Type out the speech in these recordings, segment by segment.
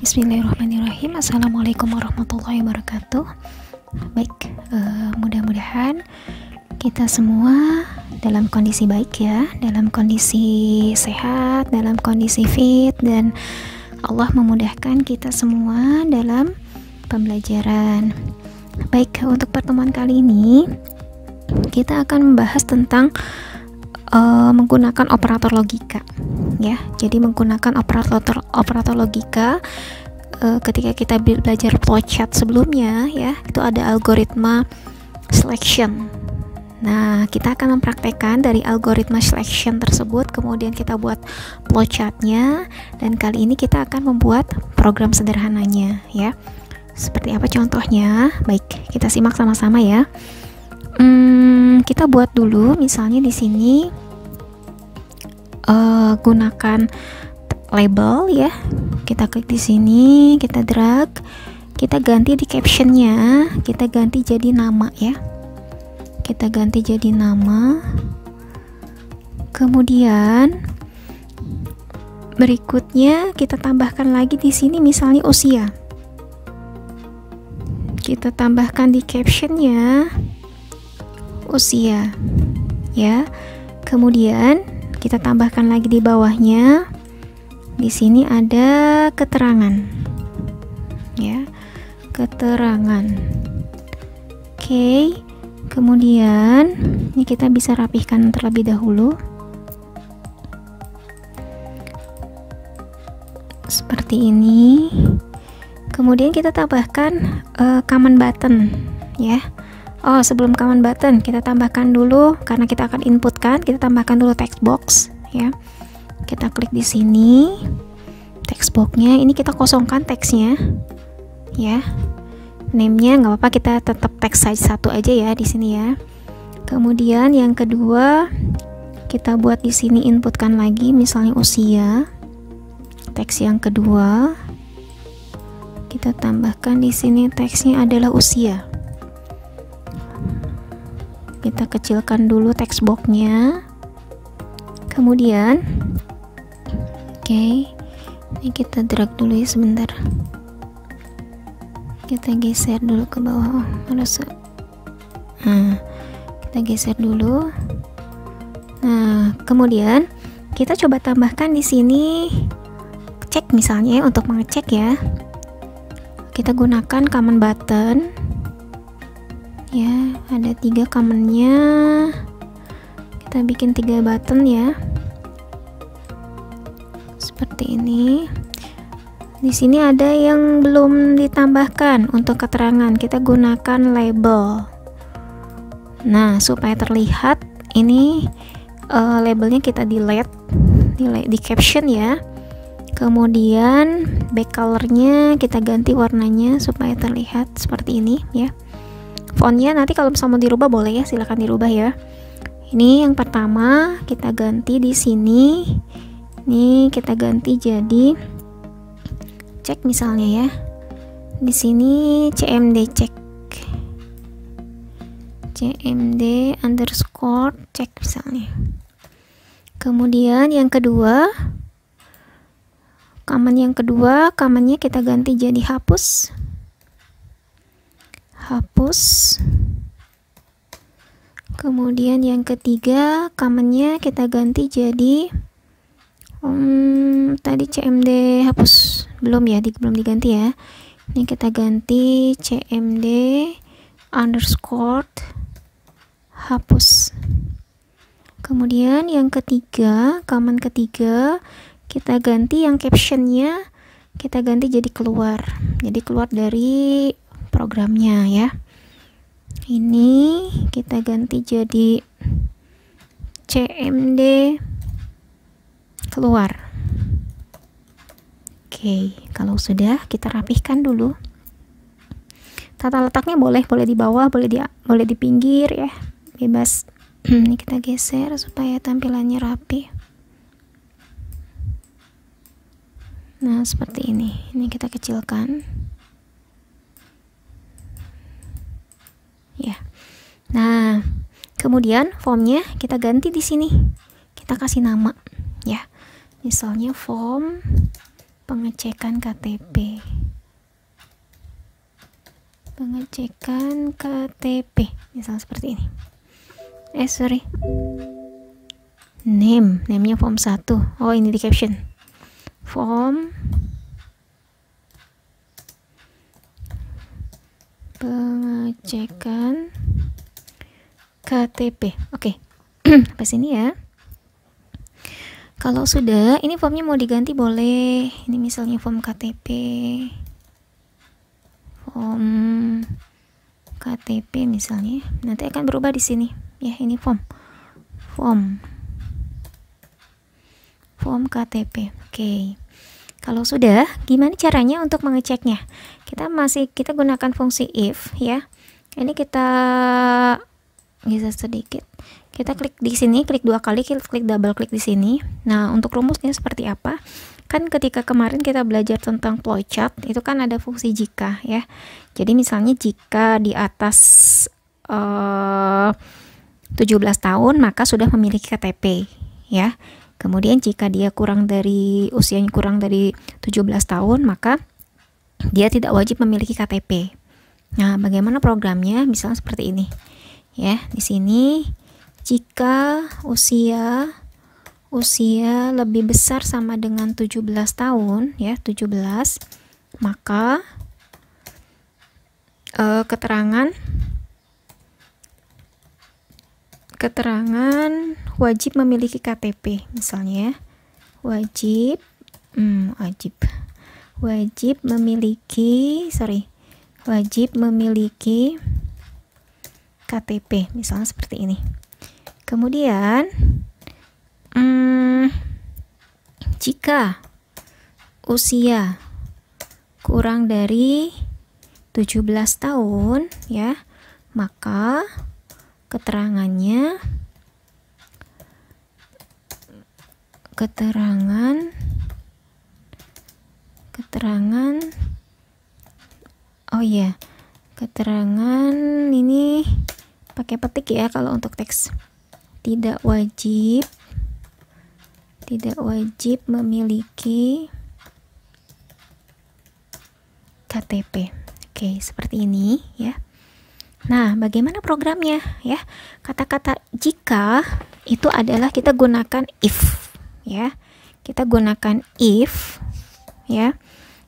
Bismillahirrahmanirrahim. Assalamualaikum warahmatullahi wabarakatuh. Baik, mudah-mudahan kita semua dalam kondisi baik ya, dalam kondisi sehat, dalam kondisi fit, dan Allah memudahkan kita semua dalam pembelajaran. Baik, untuk pertemuan kali ini kita akan membahas tentang menggunakan operator logika ya. Jadi menggunakan operator logika ketika kita belajar flowchart sebelumnya ya, itu ada algoritma selection. Nah, kita akan mempraktekkan dari algoritma selection tersebut, kemudian kita buat flowchartnya, dan kali ini kita akan membuat program sederhananya ya. Seperti apa contohnya? Baik, kita simak sama-sama ya. Kita buat dulu, misalnya di sini gunakan label ya. Kita klik di sini, kita drag, kita ganti di captionnya, kita ganti jadi nama ya. Kita ganti jadi nama. Kemudian berikutnya kita tambahkan lagi di sini misalnya usia. Kita tambahkan di captionnya usia ya. Kemudian kita tambahkan lagi di bawahnya, di sini ada keterangan ya, keterangan. Oke, kemudian ini kita bisa rapihkan terlebih dahulu seperti ini. Kemudian kita tambahkan command button ya. Oh, sebelum command button kita tambahkan dulu, karena kita akan inputkan, kita tambahkan dulu text box ya. Kita klik di sini text boxnya, ini kita kosongkan teksnya ya. Name-nya nggak apa-apa, kita tetap teks size 1 aja ya di sini ya. Kemudian yang kedua kita buat di sini inputkan lagi misalnya usia. Teks yang kedua kita tambahkan di sini teksnya adalah usia. Kita kecilkan dulu text boxnya. Kemudian oke, ini kita drag dulu ya sebentar. Kita geser dulu ke bawah. Kita geser dulu. Nah, kemudian kita coba tambahkan di sini cek misalnya untuk mengecek ya. Kita gunakan command button ya, ada 3 commandnya. Kita bikin 3 button ya, seperti ini. Di sini ada yang belum ditambahkan untuk keterangan, kita gunakan label. Nah, supaya terlihat ini labelnya kita delete di caption ya. Kemudian back colornya kita ganti warnanya supaya terlihat seperti ini ya. Fontnya nanti kalau misalnya mau dirubah boleh ya, silahkan dirubah ya. Ini yang pertama kita ganti di sini. Ini kita ganti jadi cek misalnya ya. Di sini cmd cek, cmd underscore cek misalnya. Kemudian yang kedua, commandnya kita ganti jadi hapus. Hapus. Kemudian yang ketiga, commandnya kita ganti jadi tadi cmd hapus belum ya, belum diganti ya. Ini kita ganti cmd underscore hapus. Kemudian yang ketiga, command ketiga kita ganti yang captionnya kita ganti jadi keluar, dari programnya ya. Ini kita ganti jadi cmd keluar. Oke, kalau sudah kita rapihkan dulu. Tata letaknya boleh di bawah, boleh di pinggir ya, bebas. Ini kita geser supaya tampilannya rapi. Nah, seperti ini. Ini kita kecilkan. Ya. Nah, kemudian formnya kita ganti di sini. Kita kasih nama ya. Misalnya form pengecekan KTP. Pengecekan KTP, misal seperti ini. Name-nya form 1. Oh, ini di caption. Form pengecekan KTP. Oke. Sampai sini ya. Kalau sudah, ini formnya mau diganti boleh. Ini misalnya form KTP. Form KTP misalnya. Nanti akan berubah di sini. Ya, ini form KTP. Oke. Kalau sudah, gimana caranya untuk mengeceknya? Kita gunakan fungsi if ya. Ini kita geser sedikit. Kita klik di sini, klik 2 kali, klik double klik di sini. Nah, untuk rumusnya seperti apa? Kan ketika kemarin kita belajar tentang flowchart, itu kan ada fungsi jika ya. Jadi misalnya jika di atas 17 tahun maka sudah memiliki KTP ya. Kemudian jika dia usianya kurang dari 17 tahun maka dia tidak wajib memiliki KTP. Nah, bagaimana programnya? Misalnya seperti ini. Ya, di sini jika usia lebih besar sama dengan 17 tahun ya, 17, maka keterangan wajib memiliki KTP misalnya ya. Wajib memiliki KTP misalnya seperti ini. Kemudian jika usia kurang dari 17 tahun ya, maka keterangan ini pakai petik ya. Kalau untuk teks tidak wajib memiliki KTP. Oke, seperti ini ya. Nah, bagaimana programnya ya? Kata-kata jika itu adalah kita gunakan if ya. Kita gunakan if ya.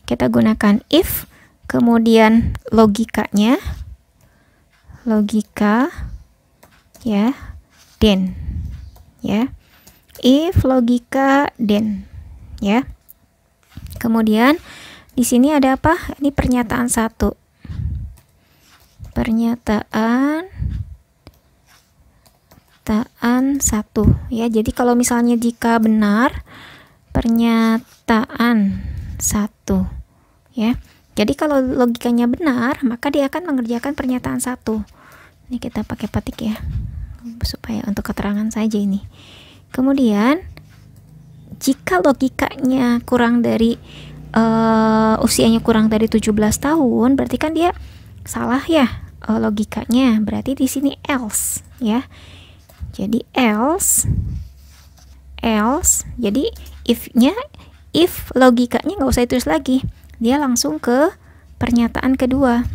Kita gunakan if, kemudian logika ya, then ya. If logika then ya. Kemudian di sini ada apa? Ini pernyataan 1. Pernyataan 1 ya. Jadi kalau misalnya jika benar pernyataan 1 ya. Jadi kalau logikanya benar, maka dia akan mengerjakan pernyataan 1. Ini kita pakai petik ya, supaya untuk keterangan saja ini. Kemudian jika logikanya kurang dari usianya kurang dari 17 tahun, berarti kan dia salah ya logikanya. Berarti di sini else ya. Jadi else. Jadi if logikanya nggak usah ditulis lagi, dia langsung ke pernyataan kedua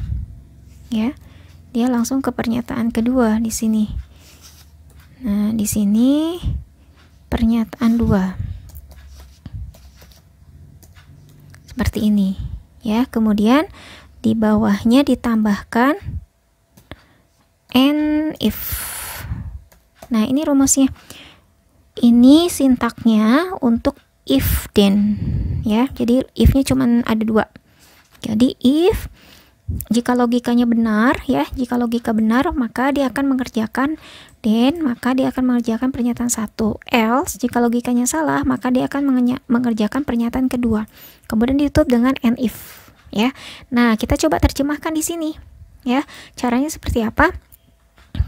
ya. Dia langsung ke pernyataan kedua di sini. Nah, di sini pernyataan 2 seperti ini ya. Kemudian di bawahnya ditambahkan and if. Nah, ini rumusnya. Ini sintaknya untuk if then ya. Jadi if-nya cuma ada 2. Jadi if jika logikanya benar ya, jika logika benar maka dia akan mengerjakan then, maka dia akan mengerjakan pernyataan 1. Else jika logikanya salah maka dia akan mengerjakan pernyataan kedua. Kemudian ditutup dengan and if ya. Nah, kita coba terjemahkan di sini ya. Caranya seperti apa?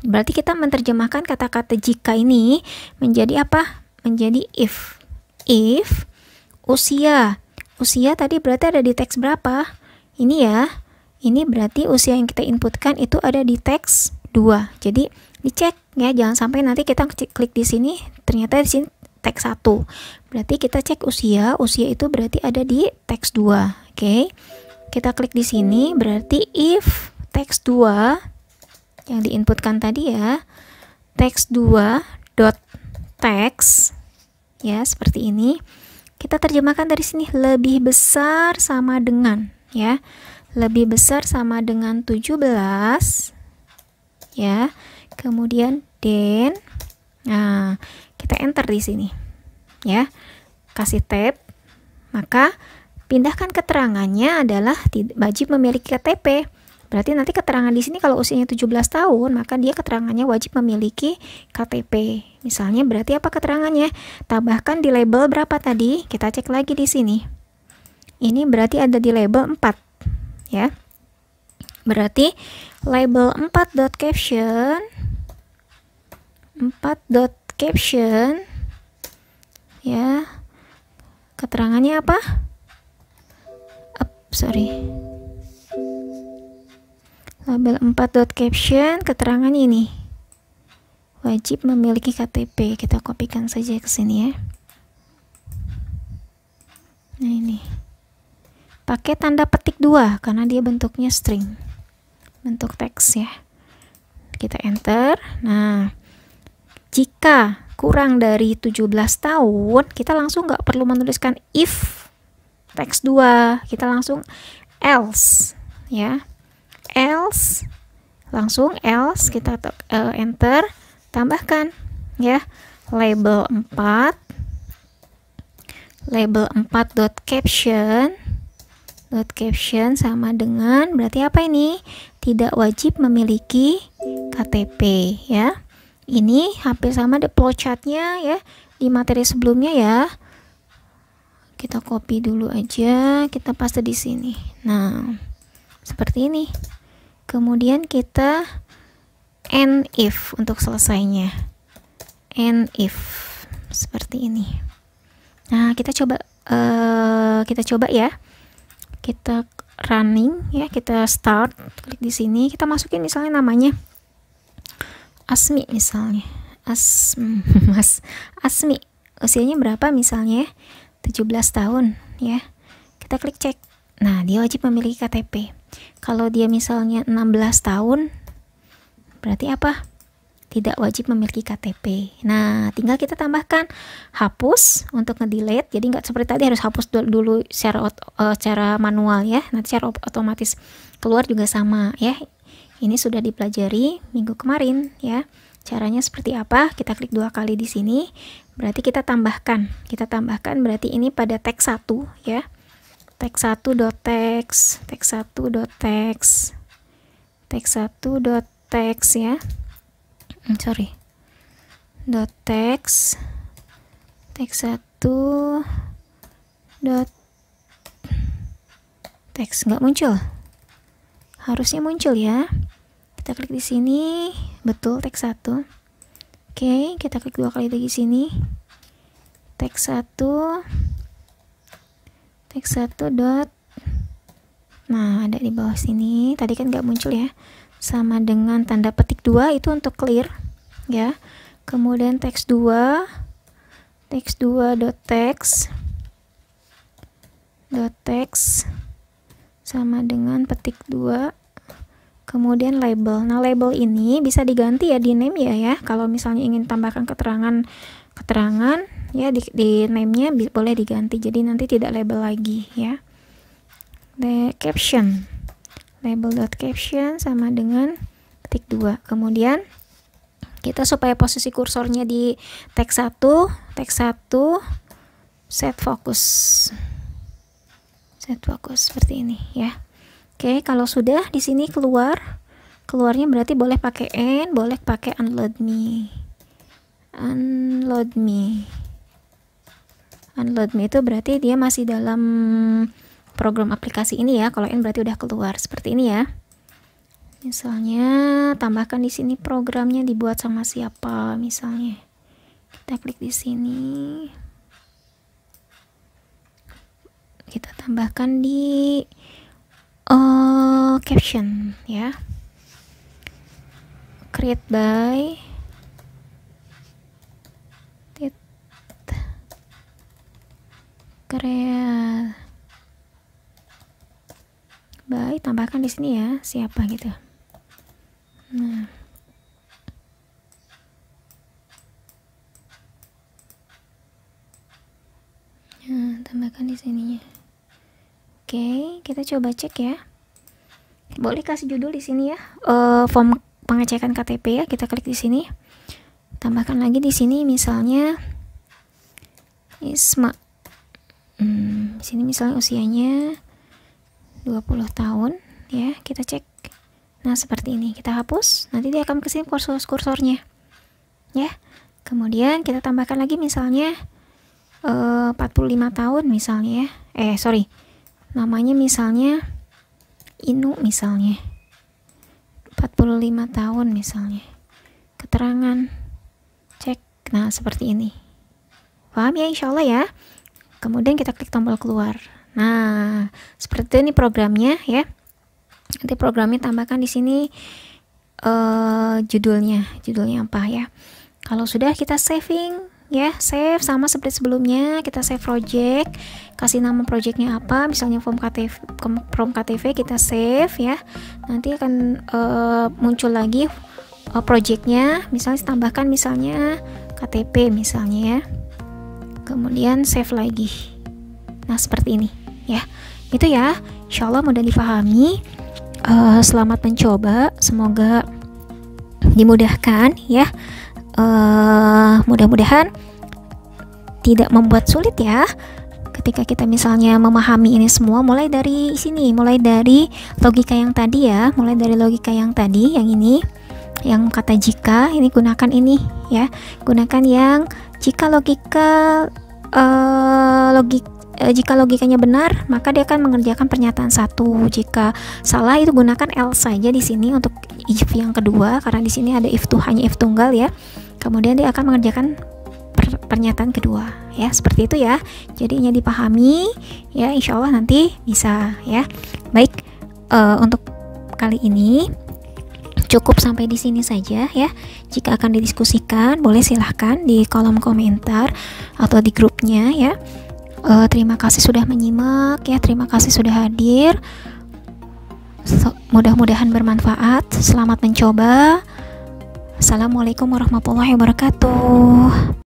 Berarti kita menerjemahkan kata-kata jika ini menjadi apa? Menjadi if. If usia tadi berarti ada di teks berapa? Ini ya. Ini berarti usia yang kita inputkan itu ada di teks 2. Jadi dicek ya, jangan sampai nanti kita klik di sini ternyata di sini teks 1. Berarti kita cek usia itu berarti ada di teks 2. Oke. Kita klik di sini, berarti if teks 2 yang diinputkan tadi ya, teks 2 dot text ya, seperti ini. Kita terjemahkan dari sini, lebih besar sama dengan ya. Lebih besar sama dengan 17 ya. Kemudian then, nah kita enter di sini ya, kasih tab, maka pindahkan keterangannya adalah wajib memiliki KTP. Berarti nanti keterangan di sini kalau usianya 17 tahun, maka dia keterangannya wajib memiliki KTP. Misalnya berarti apa keterangannya? Tambahkan di label berapa tadi? Kita cek lagi di sini. Ini berarti ada di label 4 ya. Berarti label 4.caption ya, keterangannya apa? Label 4.caption, keterangannya ini wajib memiliki KTP. Kita kopikan saja ke sini ya. Nah ini pakai tanda petik 2 karena dia bentuknya string, bentuk teks ya. Kita enter. Nah, jika kurang dari 17 tahun, kita langsung nggak perlu menuliskan if teks 2, kita langsung else ya. Else, langsung else, kita enter, tambahkan ya label 4.caption sama dengan, berarti apa ini? Tidak wajib memiliki KTP ya. Ini hampir sama di flowchartnya ya, di materi sebelumnya ya. Kita copy dulu aja, kita paste di sini. Nah, seperti ini. Kemudian kita and if untuk selesainya. And if seperti ini. Nah, kita coba ya. Kita running ya, kita start, klik di sini, kita masukin misalnya namanya Asmi misalnya. Asmi. Usianya berapa misalnya? 17 tahun ya. Kita klik cek. Nah, dia wajib memiliki KTP. Kalau dia misalnya 16 tahun, berarti apa? Tidak wajib memiliki KTP. Nah, tinggal kita tambahkan hapus untuk nge-delete. Jadi nggak seperti tadi harus hapus dulu secara manual ya. Nanti secara otomatis keluar juga sama ya. Ini sudah dipelajari minggu kemarin ya. Caranya seperti apa? Kita klik 2 kali di sini. Berarti kita tambahkan. Kita tambahkan berarti ini pada teks 1 ya. Teks 1.text, teks 1.text, teks 1.text ya. .text, teks 1.text nggak muncul. Harusnya muncul ya. Kita klik di sini, betul teks 1. Oke, kita klik 2 kali lagi sini. Teks 1 dot. Nah, ada di bawah sini. Tadi kan nggak muncul ya. Sama dengan tanda petik 2 itu untuk clear ya. Kemudian teks 2 dot text sama dengan petik 2. Kemudian label. Nah, label ini bisa diganti ya di name ya. Kalau misalnya ingin tambahkan keterangan ya di name-nya boleh diganti. Jadi nanti tidak label lagi ya. The caption. Label.caption sama dengan petik 2. Kemudian kita supaya posisi kursornya di teks 1 set focus seperti ini ya. Oke, kalau sudah di sini keluarnya berarti boleh pakai and, boleh pakai unload me itu berarti dia masih dalam program aplikasi ini ya. Kalau n berarti udah keluar seperti ini ya. Misalnya tambahkan di sini programnya dibuat sama siapa misalnya. Kita klik di sini. Kita tambahkan di caption ya. Create by Korea. Baik, tambahkan di sini ya, siapa gitu. Nah. Tambahkan di sininya. Oke, kita coba cek ya. Boleh kasih judul di sini ya. Form pengecekan KTP ya, kita klik di sini. Tambahkan lagi di sini misalnya Isma. Di sini misalnya usianya 20 tahun ya, kita cek. Nah, seperti ini. Kita hapus, nanti dia akan kesini kursornya. Ya. Kemudian kita tambahkan lagi misalnya 45 tahun misalnya ya. Namanya misalnya Inu misalnya. 45 tahun misalnya. Keterangan. Cek. Nah, seperti ini. Paham ya, insyaallah ya. Kemudian kita klik tombol keluar. Nah, seperti ini programnya ya. Nanti programnya tambahkan di sini judulnya apa ya. Kalau sudah, kita saving ya, save sama seperti sebelumnya. Kita save project, kasih nama projectnya apa, misalnya form KTP kita save ya. Nanti akan muncul lagi projectnya, misalnya tambahkan misalnya KTP misalnya ya. Kemudian save lagi. Nah, seperti ini ya. Itu ya, insyaallah mudah dipahami. Selamat mencoba, semoga dimudahkan ya. Mudah-mudahan tidak membuat sulit ya ketika kita misalnya memahami ini semua, mulai dari sini, mulai dari logika yang tadi ya, yang ini, yang kata jika, ini gunakan ini ya, gunakan yang jika jika logikanya benar, maka dia akan mengerjakan pernyataan satu. Jika salah, itu gunakan else saja di sini untuk if yang kedua, karena di sini ada hanya if tunggal ya. Kemudian dia akan mengerjakan pernyataan kedua ya, seperti itu ya. Jadinya dipahami ya, insyaallah nanti bisa ya. Baik, untuk kali ini cukup sampai di sini saja ya. Jika akan didiskusikan, boleh silahkan di kolom komentar atau di grupnya ya. Terima kasih sudah menyimak ya, terima kasih sudah hadir. Mudah-mudahan bermanfaat. Selamat mencoba. Assalamualaikum warahmatullahi wabarakatuh.